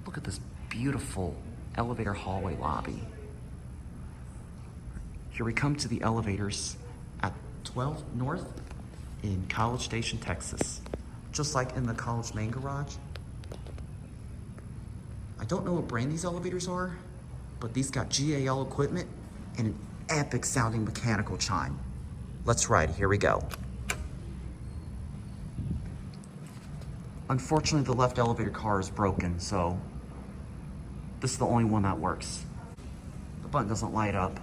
Look at this beautiful elevator hallway lobby. Here we come to the elevators at 12 North in College Station, Texas. Just like in the college main garage. I don't know what brand these elevators are, but these got GAL equipment and an epic sounding mechanical chime. Let's ride, here we go. Unfortunately, the left elevator car is broken, so this is the only one that works. The button doesn't light up,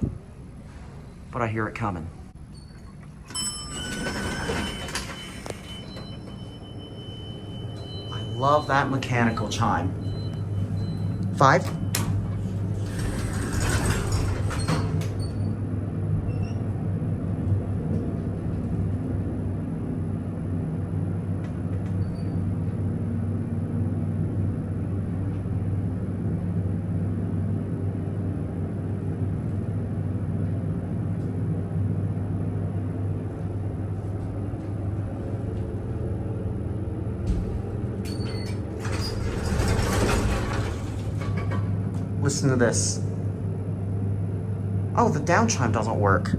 but I hear it coming. I love that mechanical chime. 5. Listen to this. Oh, the down chime doesn't work.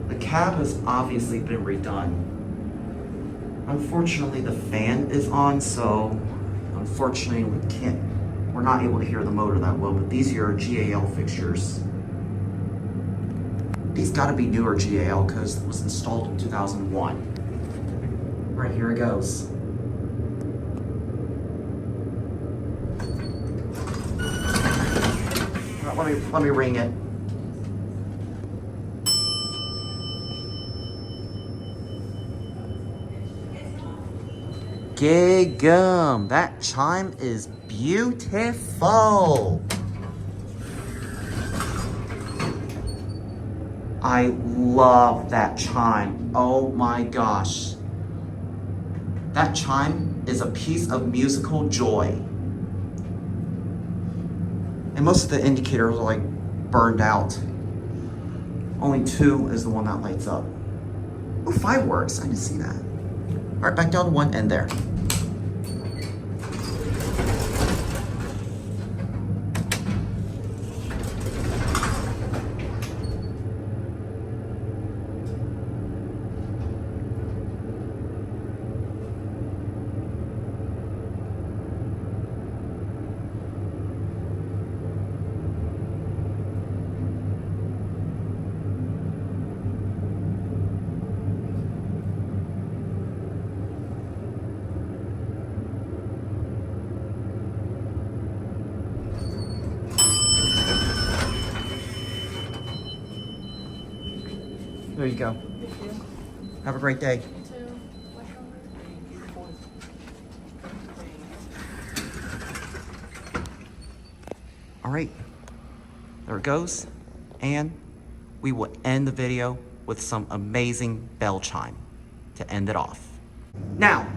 The cab has obviously been redone. Unfortunately, the fan is on, so unfortunately we're not able to hear the motor that well, but these are your GAL fixtures. These gotta be newer GAL because it was installed in 2001. All right, here it goes. All right, let me ring it. Gigum, that chime is beautiful. I love that chime. Oh my gosh. That chime is a piece of musical joy. And most of the indicators are like burned out. Only 2 is the one that lights up. Oh, 5 works, I didn't see that. All right, back down to 1 and there. There you go. Thank you. Have a great day. You too. All right, there it goes. And we will end the video with some amazing bell chime to end it off. Now,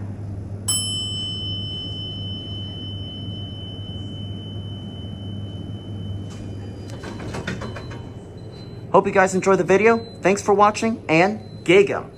hope you guys enjoyed the video. Thanks for watching, and Gigum.